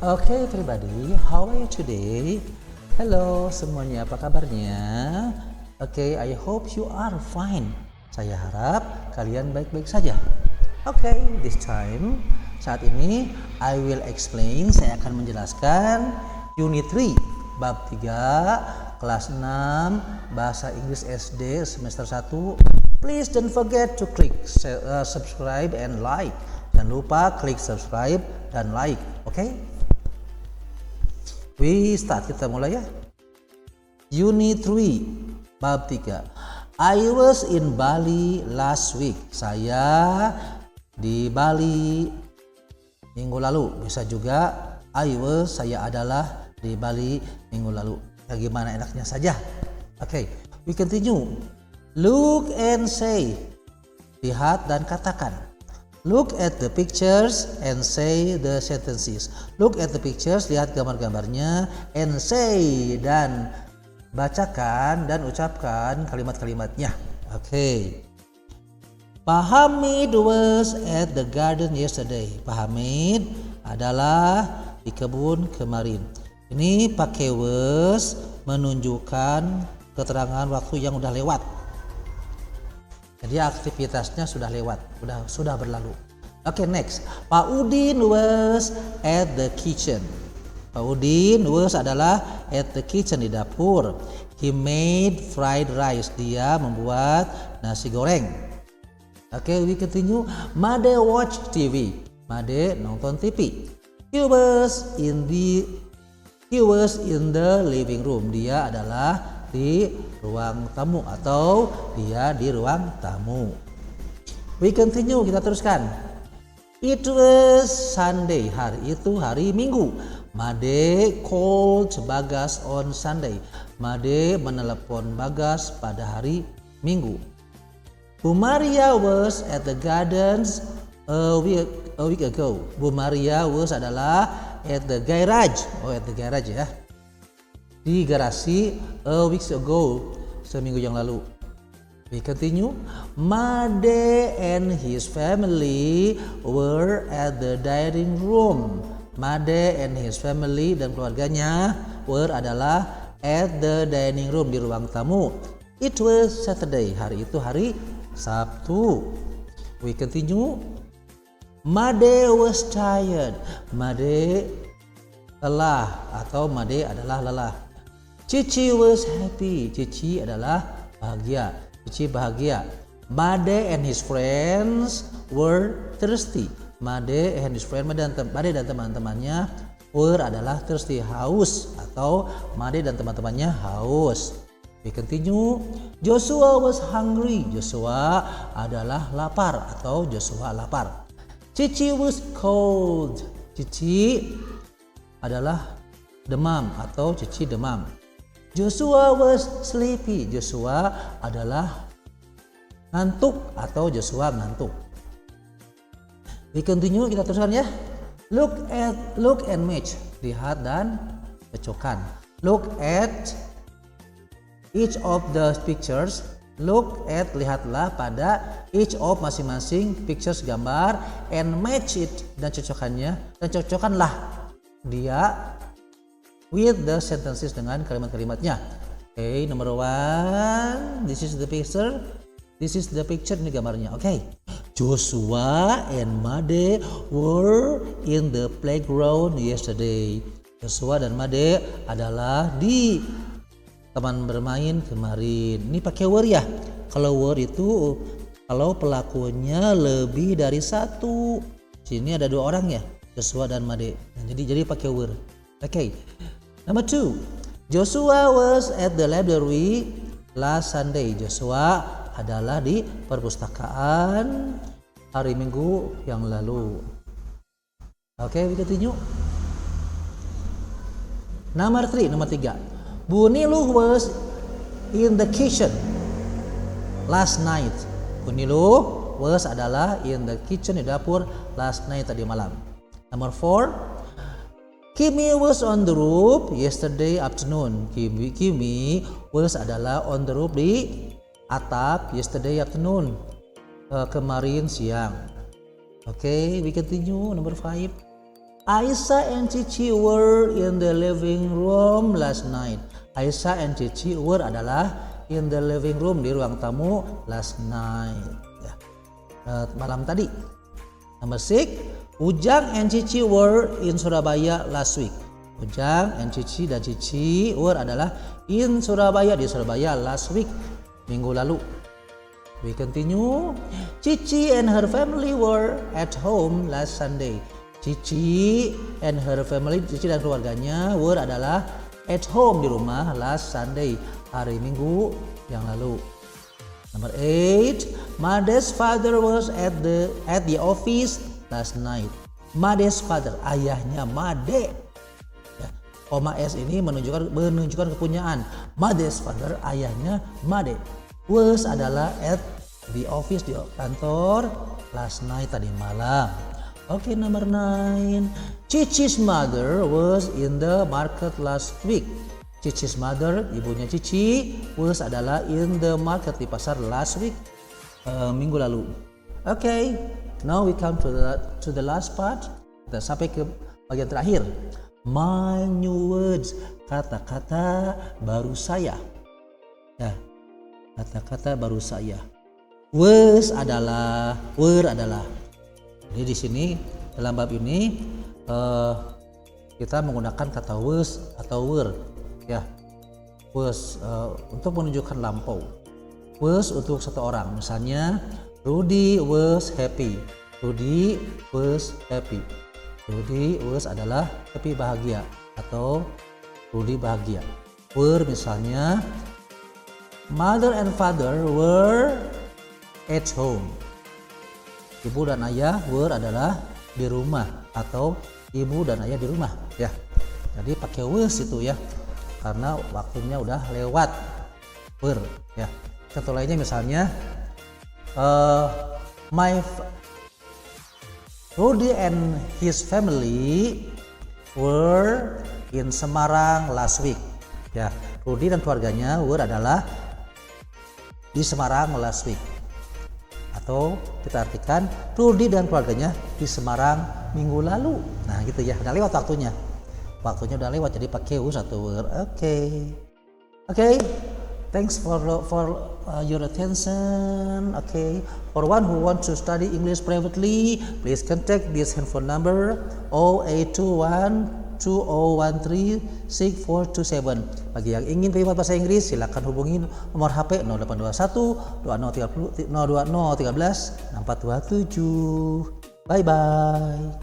Okay everybody, how are you today? Hello semuanya, apa kabarnya? Okay, I hope you are fine. Saya harap kalian baik-baik saja. Okay, this time, saat ini I will explain, saya akan menjelaskan Unit 3, Bab 3, Kelas 6, Bahasa Inggris SD semester 1. Please don't forget to click subscribe and like. Jangan lupa klik subscribe dan like, okay? We start, kita mulai ya. Unit 3, Bab 3. I was in Bali last week. Saya di Bali minggu lalu. Bisa juga I was, saya adalah di Bali minggu lalu. Ya, gimana enaknya saja. Okay, we continue. Look and say. Lihat dan katakan. Look at the pictures and say the sentences. Look at the pictures, lihat gambar-gambarnya, and say, dan bacakan dan ucapkan kalimat-kalimatnya. Okay. Pak Hamid was at the garden yesterday. Pak Hamid adalah di kebun kemarin. Ini pakai was menunjukkan keterangan waktu yang udah lewat. Jadi aktivitasnya sudah lewat, sudah berlalu. Okay, next. Pak Udin was at the kitchen. Pak Udin was adalah at the kitchen, di dapur. He made fried rice. Dia membuat nasi goreng. Okay, we continue. Made watch TV. Made nonton TV. He was in the living room. Dia adalah di ruang tamu atau dia di ruang tamu. We continue, kita teruskan. It was Sunday. Hari itu hari Minggu. Made called Bagas on Sunday. Made menelepon Bagas pada hari Minggu. Bu Maria was at the gardens a week ago. Bu Maria was adalah at the garage. At the garage ya. Di garasi a week ago, seminggu yang lalu. We continue. Made and his family were at the dining room. Made and his family dan keluarganya were adalah at the dining room, di ruang tamu. It was Saturday. Hari itu hari Sabtu. We continue. Made was tired. Made lelah atau Made adalah lelah. Cici was happy. Cici adalah bahagia. Cici bahagia. Made and his friends were thirsty. Made and his friends, Made dan teman-temannya were adalah thirsty, haus, atau Made dan teman-temannya haus. We continue. Joshua was hungry. Joshua adalah lapar atau Joshua lapar. Cici was cold. Cici adalah demam atau Cici demam. Joshua was sleepy. Joshua adalah ngantuk atau Joshua ngantuk. We continue, kita teruskan ya. Look and match. Lihat dan cocokkan. Look at each of the pictures. Look at, lihatlah pada each of, masing-masing pictures, gambar, and match it, dan cocokkannya, dan cocokkanlah dia with the sentences, dengan kalimat-kalimatnya. Okay, number 1, this is the picture. This is the picture, ini gambarnya. Okay. Joshua and Made were in the playground yesterday. Joshua dan Made adalah di taman bermain kemarin. Ini pakai were ya. Kalau were itu kalau pelakunya lebih dari satu. Sini ada 2 orang ya, Joshua dan Made. Nah, jadi pakai were. Okay. Number 2, Joshua was at the library last Sunday. Joshua adalah di perpustakaan hari Minggu yang lalu. Okay, we continue. Number 3. Bu Niluh was in the kitchen last night. Bu Niluh was adalah in the kitchen, di dapur, last night, tadi malam. Number 4, Kimi was on the roof yesterday afternoon. Kimi was adalah on the roof, di atap, yesterday afternoon, kemarin siang. Okay, we continue. Number 5. Aisha and Cici were in the living room last night. Aisha and Cici were adalah in the living room, di ruang tamu last night. Ya. Malam tadi. Number 6, Ujang and Cici were in Surabaya last week. Ujang and Cici dan Cici were adalah in Surabaya, di Surabaya last week, minggu lalu. We continue. Cici and her family were at home last Sunday. Cici and her family, Cici dan keluarganya were adalah at home, di rumah last Sunday, hari Minggu yang lalu. Number 8, Made's father was at the office last night. Made's father, ayahnya Made. Ya, koma S ini menunjukkan kepunyaan. Made's father, ayahnya Made. Was adalah at the office, di kantor last night, tadi malam. Okay, number 9. Cici's mother was in the market last week. Cici's mother, ibunya Cici, was adalah in the market, di pasar last week, minggu lalu. Okay, now we come to the last part. Kita sampai ke bagian terakhir. My new words, kata-kata baru saya. Ya, kata-kata baru saya. Was adalah, were adalah. Jadi di sini dalam bab ini kita menggunakan kata was atau were, ya. Was untuk menunjukkan lampau. Was untuk satu orang. Misalnya Rudy was happy. Rudy was happy. Rudy was adalah happy, bahagia, atau Rudy bahagia. Were misalnya Mother and father were at home. Ibu dan ayah were adalah di rumah, atau ibu dan ayah di rumah, ya. Jadi pakai was itu, ya, karena waktunya udah lewat. Were, ya. Contoh lainnya misalnya Rudy and his family were in Semarang last week. Ya, Rudy dan keluarganya were adalah di Semarang last week. Atau kita artikan Rudy dan keluarganya di Semarang minggu lalu. Nah gitu ya, udah lewat waktunya. Waktunya udah lewat, jadi pakai was atau were. Okay. Thanks for your attention. Okay. For one who wants to study English privately, please contact this handphone number 0821 20136427. Bagi yang ingin privat bahasa Inggris, silakan hubungi nomor HP 0821 2013 6427. Bye bye.